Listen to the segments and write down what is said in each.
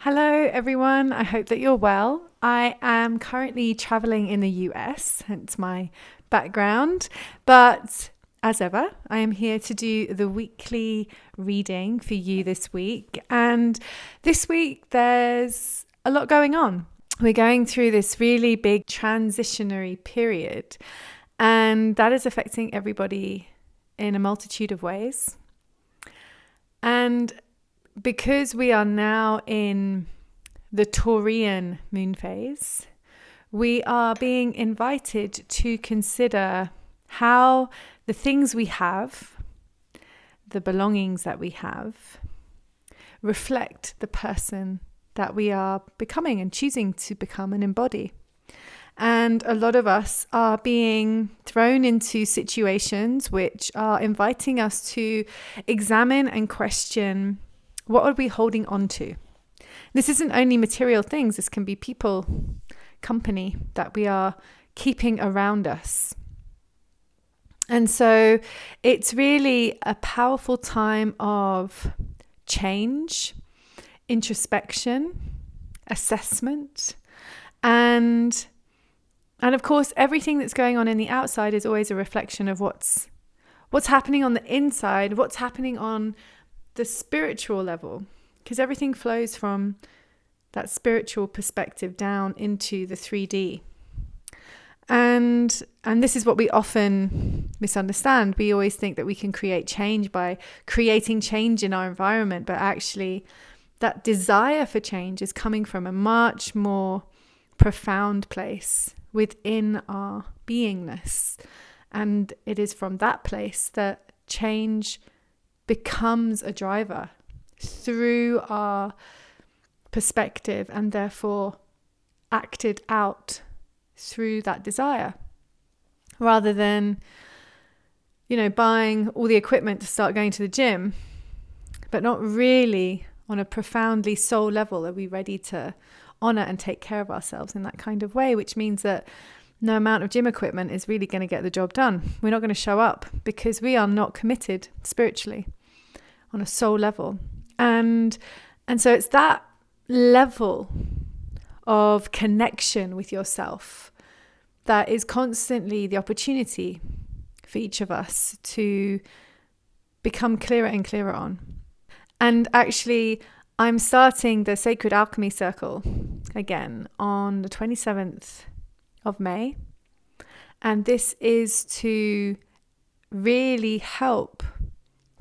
Hello, everyone. I hope that you're well. I am currently traveling in the US, hence my background. But as ever, I am here to do the weekly reading for you this week. And this week, there's a lot going on. We're going through this really big transitionary period, and that is affecting everybody in a multitude of ways. And because we are now in the Taurian moon phase, we are being invited to consider how the things we have, the belongings that we have, reflect the person that we are becoming and choosing to become and embody. And a lot of us are being thrown into situations which are inviting us to examine and question, what are we holding on to? This isn't only material things. This can be people, company that we are keeping around us. And so it's really a powerful time of change, introspection, assessment, and of course, everything that's going on in the outside is always a reflection of what's happening on the inside, what's happening on the spiritual level, because everything flows from that spiritual perspective down into the 3D. And this is what we often misunderstand. We always think that we can create change by creating change in our environment, but actually that desire for change is coming from a much more profound place within our beingness. And it is from that place that change becomes a driver through our perspective and therefore acted out through that desire, rather than buying all the equipment to start going to the gym, but not really on a profoundly soul level are we ready to honor and take care of ourselves in that kind of way, which means that no amount of gym equipment is really going to get the job done. We're not going to show up because we are not committed spiritually on a soul level. And so it's that level of connection with yourself that is constantly the opportunity for each of us to become clearer and clearer on. And actually, I'm starting the Sacred Alchemy Circle again on the 27th of May. And this is to really help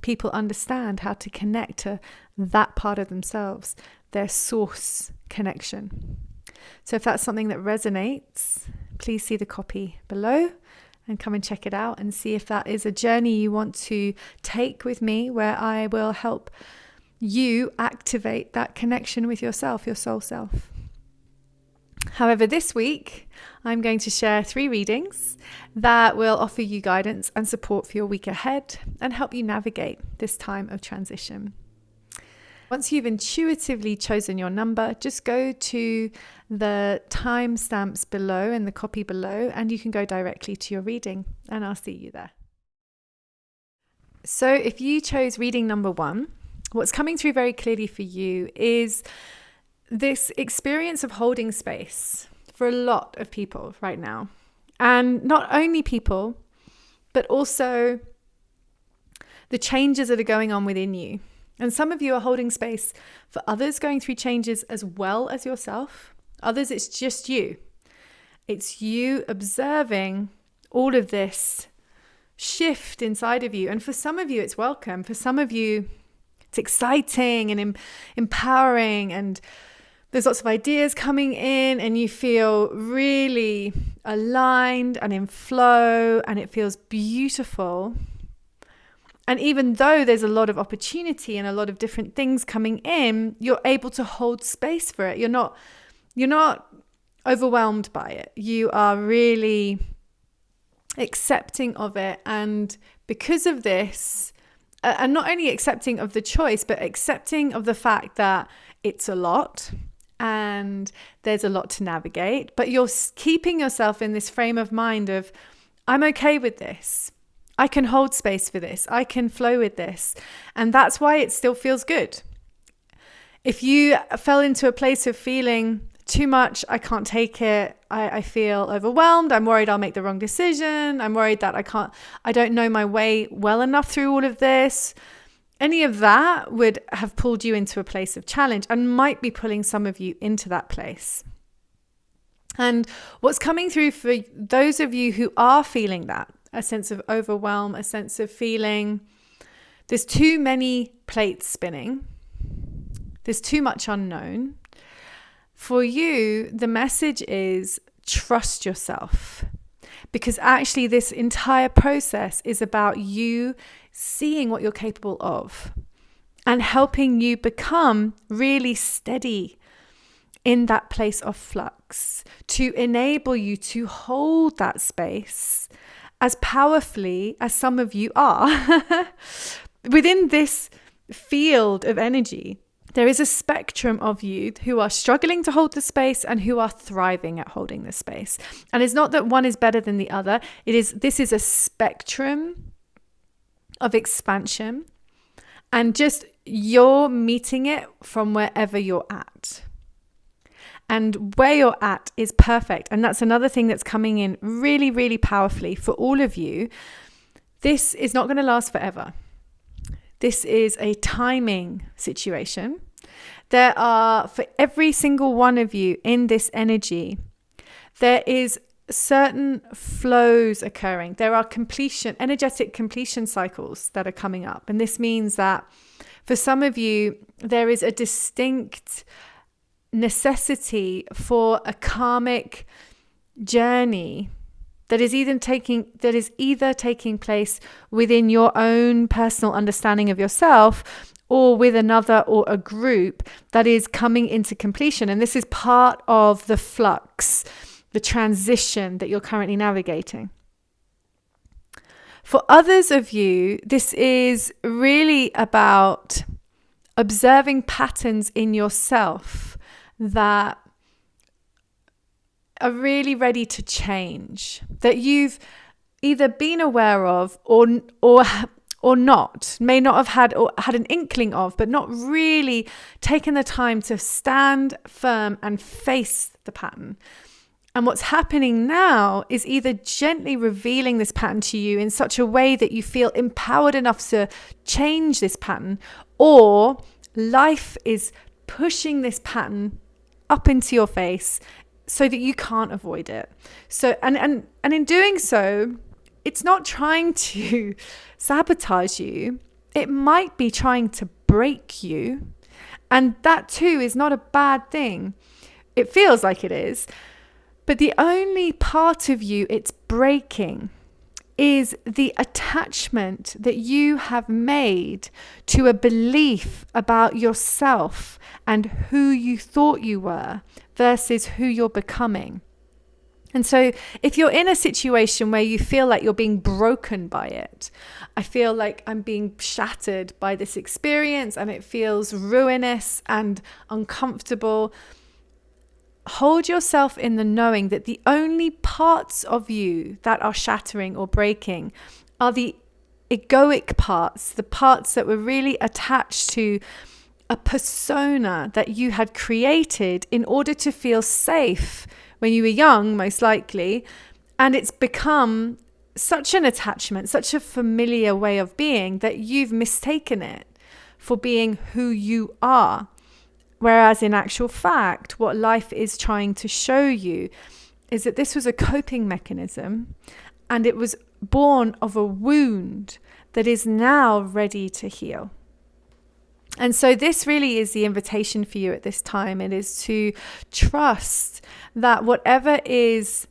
people understand how to connect to that part of themselves, their source connection. So if that's something that resonates, please see the copy below and come and check it out and see if that is a journey you want to take with me, where I will help you activate that connection with yourself, your soul self. However, this week, I'm going to share 3 readings that will offer you guidance and support for your week ahead and help you navigate this time of transition. Once you've intuitively chosen your number, just go to the timestamps below in the copy below, and you can go directly to your reading, and I'll see you there. So if you chose reading number 1, what's coming through very clearly for you is this experience of holding space for a lot of people right now. And not only people, but also the changes that are going on within you. And some of you are holding space for others going through changes as well as yourself. Others, it's just you. It's you observing all of this shift inside of you. And for some of you, it's welcome. For some of you, it's exciting and empowering, and there's lots of ideas coming in, and you feel really aligned and in flow, and it feels beautiful. And even though there's a lot of opportunity and a lot of different things coming in, you're able to hold space for it. You're not overwhelmed by it. You are really accepting of it. And because of this, and not only accepting of the choice, but accepting of the fact that it's a lot and there's a lot to navigate, but you're keeping yourself in this frame of mind of, I'm okay with this. I can hold space for this. I can flow with this. And that's why it still feels good. If you fell into a place of feeling too much, I can't take it, I feel overwhelmed, I'm worried I'll make the wrong decision, I'm worried that I don't know my way well enough through all of this, any of that would have pulled you into a place of challenge and might be pulling some of you into that place. And what's coming through for those of you who are feeling that, a sense of overwhelm, a sense of feeling there's too many plates spinning, there's too much unknown. For you, the message is trust yourself. Because actually this entire process is about you seeing what you're capable of and helping you become really steady in that place of flux to enable you to hold that space as powerfully as some of you are. Within this field of energy, there is a spectrum of you who are struggling to hold the space and who are thriving at holding the space. And it's not that one is better than the other. This is a spectrum of expansion, and just you're meeting it from wherever you're at. And where you're at is perfect. And that's another thing that's coming in really, really powerfully for all of you. This is not going to last forever. This is a timing situation. There are, for every single one of you in this energy, there is certain flows occurring. There are energetic completion cycles that are coming up. And this means that for some of you, there is a distinct necessity for a karmic journey that is either taking place within your own personal understanding of yourself or with another or a group that is coming into completion. And this is part of the flux, the transition that you're currently navigating. For others of you, this is really about observing patterns in yourself that are really ready to change, that you've either been aware of or not, may not have had or had an inkling of, but not really taken the time to stand firm and face the pattern. And what's happening now is either gently revealing this pattern to you in such a way that you feel empowered enough to change this pattern, or life is pushing this pattern up into your face so that you can't avoid it. So, and in doing so, it's not trying to sabotage you. It might be trying to break you. And that too is not a bad thing. It feels like it is. But the only part of you it's breaking is the attachment that you have made to a belief about yourself and who you thought you were versus who you're becoming. And so if you're in a situation where you feel like you're being broken by it, I feel like I'm being shattered by this experience and it feels ruinous and uncomfortable, hold yourself in the knowing that the only parts of you that are shattering or breaking are the egoic parts, the parts that were really attached to a persona that you had created in order to feel safe when you were young, most likely. And it's become such an attachment, such a familiar way of being that you've mistaken it for being who you are. Whereas in actual fact, what life is trying to show you is that this was a coping mechanism and it was born of a wound that is now ready to heal. And so this really is the invitation for you at this time. It is to trust that whatever is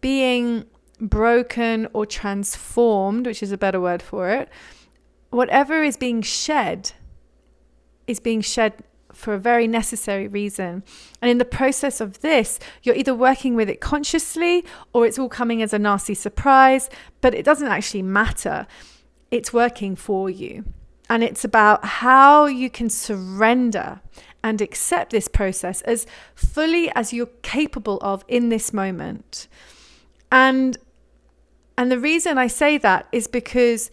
being broken or transformed, which is a better word for it, whatever is being shed for a very necessary reason. And in the process of this, you're either working with it consciously or it's all coming as a nasty surprise, but it doesn't actually matter. It's working for you. And it's about how you can surrender and accept this process as fully as you're capable of in this moment. And the reason I say that is because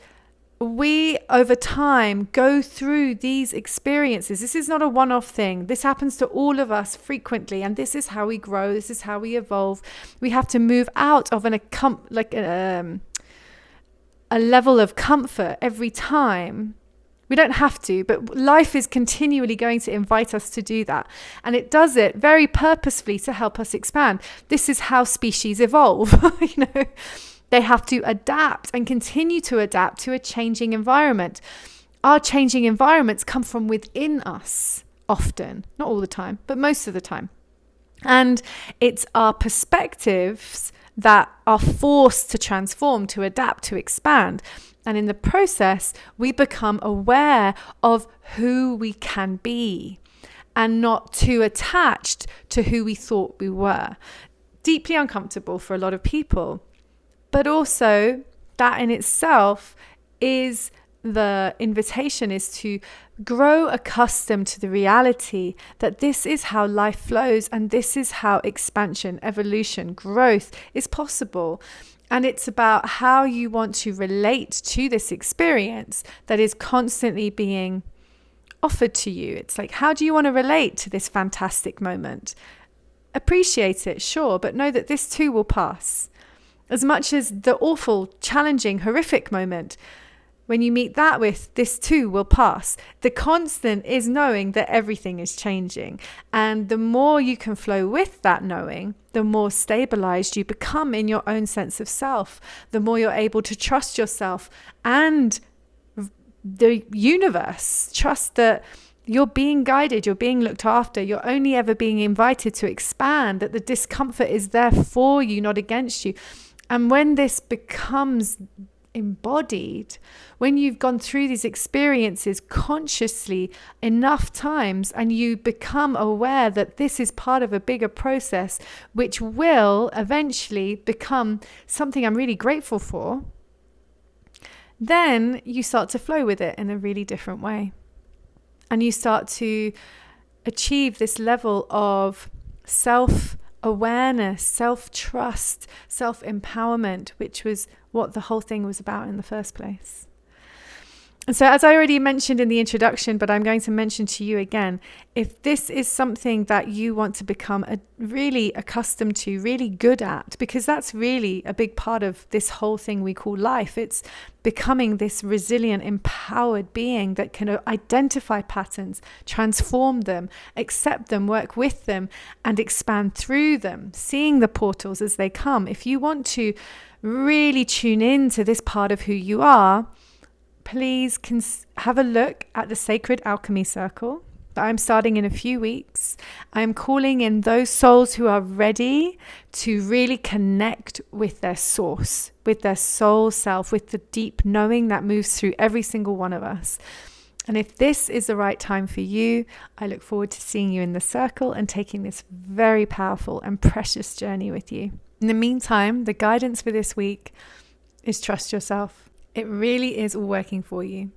we over time go through these experiences. This is not a one-off thing. This happens to all of us frequently, and this is how we grow. This is how we evolve. We have to move out of a level of comfort every time. We don't have to, but life is continually going to invite us to do that. And it does it very purposefully to help us expand. This is how species evolve. They have to adapt and continue to adapt to a changing environment. Our changing environments come from within us often, not all the time, but most of the time. And it's our perspectives that are forced to transform, to adapt, to expand. And in the process, we become aware of who we can be and not too attached to who we thought we were. Deeply uncomfortable for a lot of people. But also that in itself is the invitation, is to grow accustomed to the reality that this is how life flows, and this is how expansion, evolution, growth is possible. And it's about how you want to relate to this experience that is constantly being offered to you. It's like, how do you want to relate to this fantastic moment? Appreciate it, sure, but know that this too will pass. As much as the awful, challenging, horrific moment, when you meet that with, this too will pass. The constant is knowing that everything is changing. And the more you can flow with that knowing, the more stabilized you become in your own sense of self, the more you're able to trust yourself and the universe. Trust that you're being guided, you're being looked after, you're only ever being invited to expand, that the discomfort is there for you, not against you. And when this becomes embodied, when you've gone through these experiences consciously enough times and you become aware that this is part of a bigger process, which will eventually become something I'm really grateful for, then you start to flow with it in a really different way. And you start to achieve this level of self-awareness, self-trust, self-empowerment, which was what the whole thing was about in the first place. And so, as I already mentioned in the introduction, but I'm going to mention to you again, if this is something that you want to become really accustomed to, really good at, because that's really a big part of this whole thing we call life. It's becoming this resilient, empowered being that can identify patterns, transform them, accept them, work with them, and expand through them, seeing the portals as they come. If you want to really tune in to this part of who you are, please have a look at the Sacred Alchemy Circle that I'm starting in a few weeks. I'm calling in those souls who are ready to really connect with their source, with their soul self, with the deep knowing that moves through every single one of us. And if this is the right time for you, I look forward to seeing you in the circle and taking this very powerful and precious journey with you. In the meantime, the guidance for this week is trust yourself. It really is all working for you.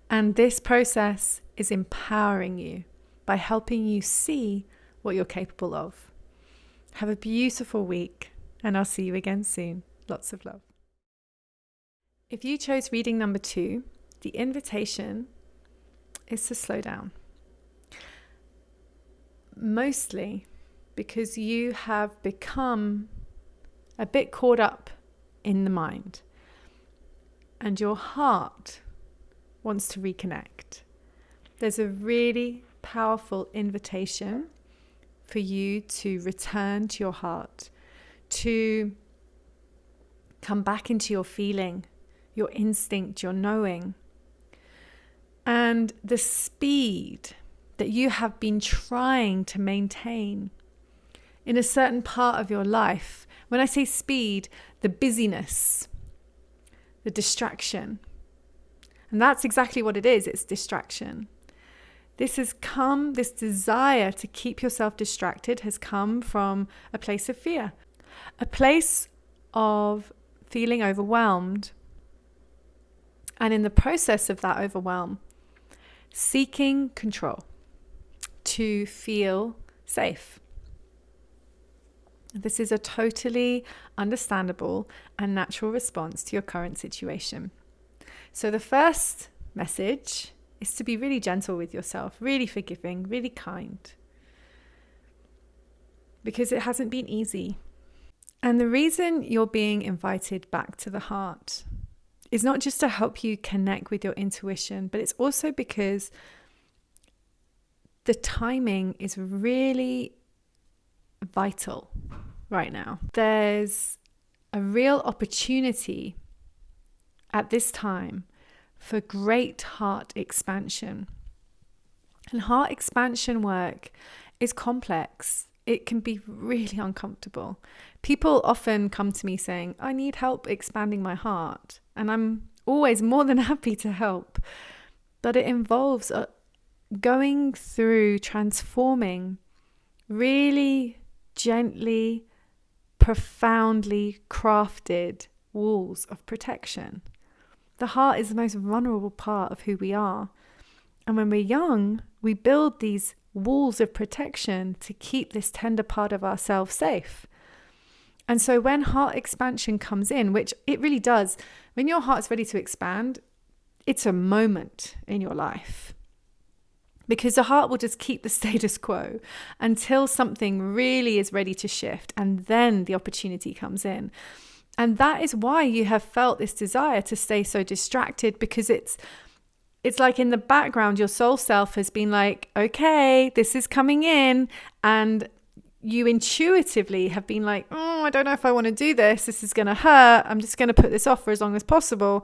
And this process is empowering you by helping you see what you're capable of. Have a beautiful week, and I'll see you again soon. Lots of love. If you chose reading number 2, the invitation is to slow down. Mostly because you have become a bit caught up in the mind. And your heart wants to reconnect. There's a really powerful invitation for you to return to your heart, to come back into your feeling, your instinct, your knowing. And the speed that you have been trying to maintain in a certain part of your life. When I say speed, the busyness, the distraction. And that's exactly what it is. It's distraction. This desire to keep yourself distracted has come from a place of fear, a place of feeling overwhelmed. And in the process of that overwhelm, seeking control to feel safe. This is a totally understandable and natural response to your current situation. So the first message is to be really gentle with yourself, really forgiving, really kind, because it hasn't been easy. And the reason you're being invited back to the heart is not just to help you connect with your intuition, but it's also because the timing is really vital right now. There's a real opportunity at this time for great heart expansion. And heart expansion work is complex. It can be really uncomfortable. People often come to me saying, I need help expanding my heart. And I'm always more than happy to help. But it involves going through transforming really gently, profoundly crafted walls of protection. The heart is the most vulnerable part of who we are. And when we're young, we build these walls of protection to keep this tender part of ourselves safe. And so when heart expansion comes in, which it really does, when your heart's ready to expand, it's a moment in your life. Because the heart will just keep the status quo until something really is ready to shift, and then the opportunity comes in. And that is why you have felt this desire to stay so distracted, because it's like in the background, your soul self has been like, okay, this is coming in. And you intuitively have been like, oh, I don't know if I want to do this. This is going to hurt. I'm just going to put this off for as long as possible.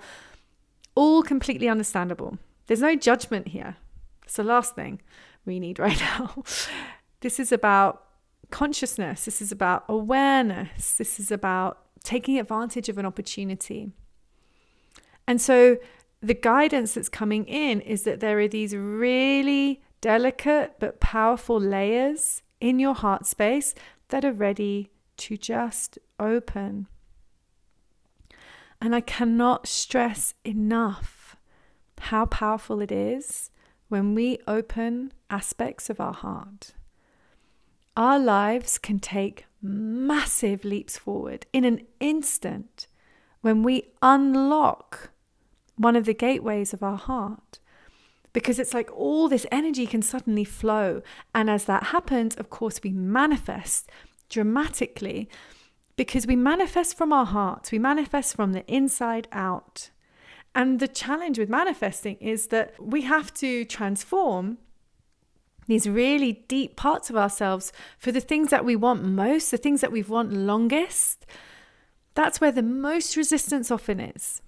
All completely understandable. There's no judgment here. It's the last thing we need right now. This is about consciousness. This is about awareness. This is about taking advantage of an opportunity. And so the guidance that's coming in is that there are these really delicate but powerful layers in your heart space that are ready to just open. And I cannot stress enough how powerful it is when we open aspects of our heart. Our lives can take massive leaps forward in an instant when we unlock one of the gateways of our heart. Because it's like all this energy can suddenly flow. And as that happens, of course, we manifest dramatically, because we manifest from our hearts. We manifest from the inside out. And the challenge with manifesting is that we have to transform these really deep parts of ourselves for the things that we want most, the things that we want longest. That's where the most resistance often is.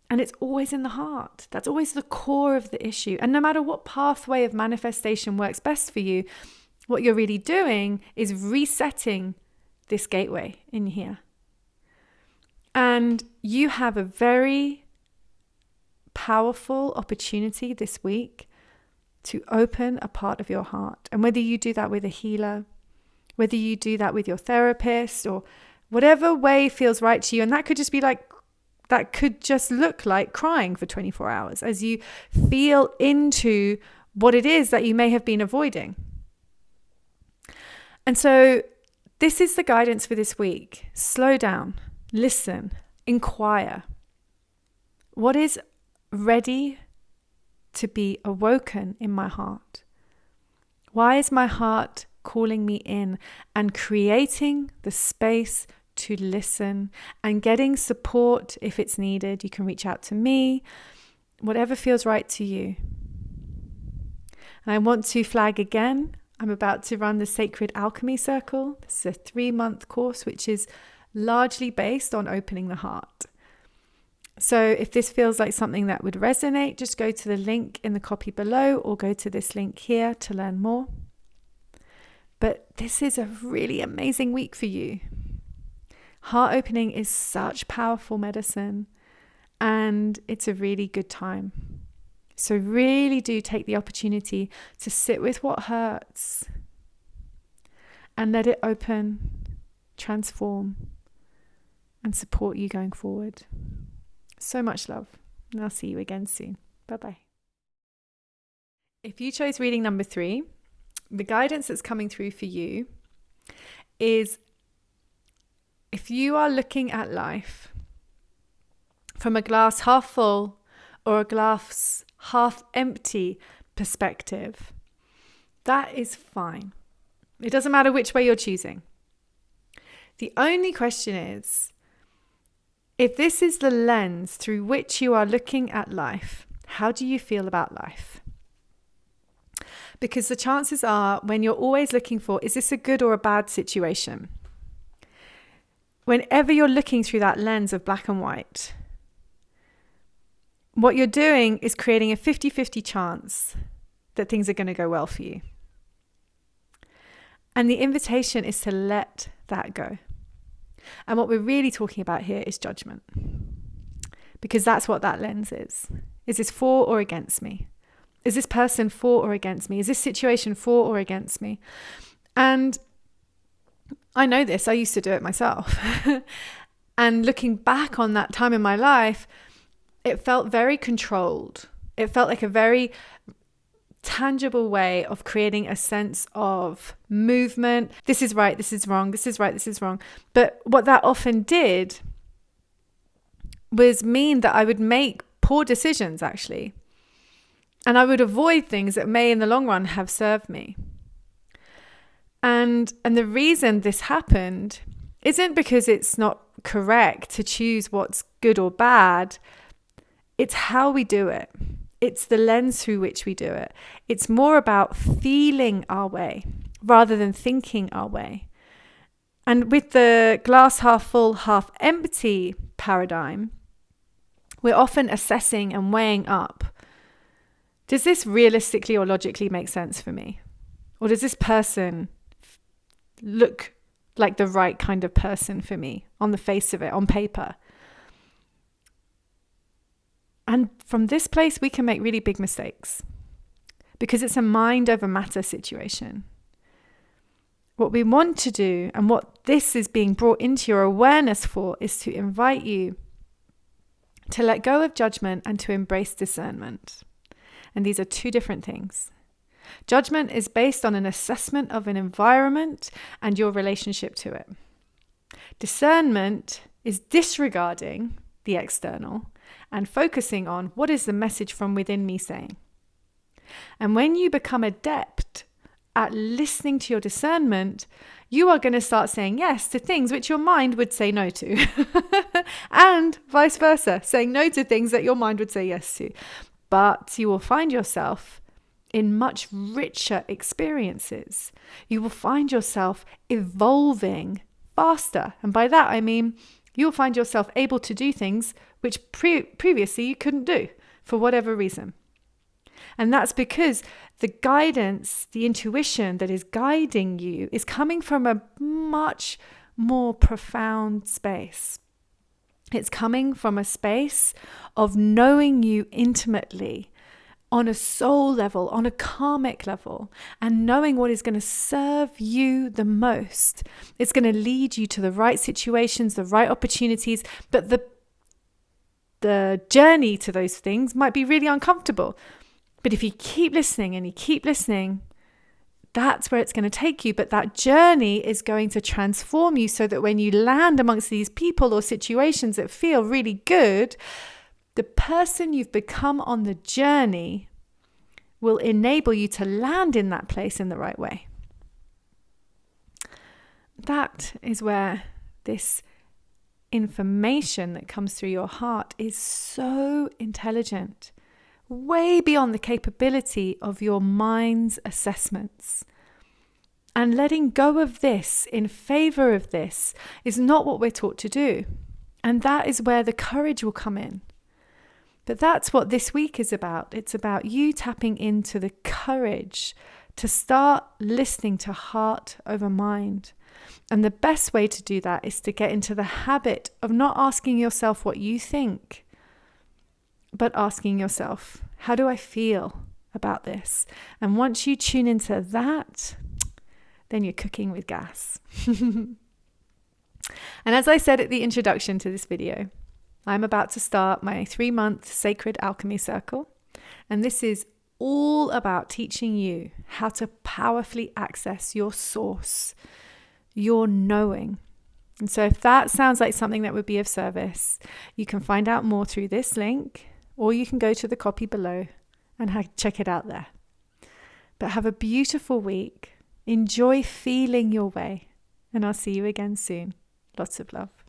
And it's always in the heart. That's always the core of the issue. And no matter what pathway of manifestation works best for you, what you're really doing is resetting this gateway in here. And you have a very powerful opportunity this week to open a part of your heart. And whether you do that with a healer, whether you do that with your therapist, or whatever way feels right to you, and that could just look like crying for 24 hours as you feel into what it is that you may have been avoiding. And so this is the guidance for this week. Slow down, listen, inquire. What is ready to be awoken in my heart? Why is my heart calling me in and creating the space to listen and getting support if it's needed? You can reach out to me, whatever feels right to you. And I want to flag again, I'm about to run the Sacred Alchemy Circle. This is a 3-month course, which is largely based on opening the heart. So if this feels like something that would resonate, just go to the link in the copy below or go to this link here to learn more. But this is a really amazing week for you. Heart opening is such powerful medicine, and it's a really good time. So really do take the opportunity to sit with what hurts and let it open, transform, and support you going forward. So much love, and I'll see you again soon. Bye-bye. If you chose reading number 3, the guidance that's coming through for you is, if you are looking at life from a glass half full or a glass half empty perspective. That is fine. It doesn't matter which way you're choosing. The only question is, if this is the lens through which you are looking at life, how do you feel about life? Because the chances are, when you're always looking for, is this a good or a bad situation? Whenever you're looking through that lens of black and white, what you're doing is creating a 50-50 chance that things are going to go well for you. And the invitation is to let that go. And what we're really talking about here is judgment. Because that's what that lens is. Is this for or against me? Is this person for or against me? Is this situation for or against me? And I know this. I used to do it myself. And looking back on that time in my life, it felt very controlled. It felt like a very tangible way of creating a sense of movement. This is right, this is wrong, this is right, this is wrong. But what that often did was mean that I would make poor decisions, actually. And I would avoid things that may in the long run have served me. And the reason this happened isn't because it's not correct to choose what's good or bad. It's how we do it. It's the lens through which we do it. It's more about feeling our way rather than thinking our way. And with the glass half full, half empty paradigm, we're often assessing and weighing up. Does this realistically or logically make sense for me? Or does this person look like the right kind of person for me on the face of it, on paper? And from this place, we can make really big mistakes because it's a mind over matter situation. What we want to do, and what this is being brought into your awareness for, is to invite you to let go of judgment and to embrace discernment. And these are two different things. Judgment is based on an assessment of an environment and your relationship to it. Discernment is disregarding the external and focusing on what is the message from within me saying. And when you become adept at listening to your discernment, you are going to start saying yes to things which your mind would say no to. And vice versa, saying no to things that your mind would say yes to. But you will find yourself in much richer experiences. You will find yourself evolving faster. And by that, I mean, you'll find yourself able to do things which previously you couldn't do for whatever reason. And that's because the guidance, the intuition that is guiding you is coming from a much more profound space. It's coming from a space of knowing you intimately on a soul level, on a karmic level, and knowing what is going to serve you the most. It's going to lead you to the right situations, the right opportunities, but the journey to those things might be really uncomfortable. But if you keep listening and you keep listening, that's where it's going to take you. But that journey is going to transform you so that when you land amongst these people or situations that feel really good, the person you've become on the journey will enable you to land in that place in the right way. That is where this information that comes through your heart is so intelligent, way beyond the capability of your mind's assessments. And letting go of this in favor of this is not what we're taught to do. And that is where the courage will come in. But that's what this week is about. It's about you tapping into the courage to start listening to heart over mind. And the best way to do that is to get into the habit of not asking yourself what you think, but asking yourself, how do I feel about this? And once you tune into that, then you're cooking with gas. And as I said at the introduction to this video, I'm about to start my 3-month Sacred Alchemy Circle. And this is all about teaching you how to powerfully access your source, your knowing. And so if that sounds like something that would be of service, you can find out more through this link or you can go to the copy below and check it out there. But have a beautiful week. Enjoy feeling your way, and I'll see you again soon. Lots of love.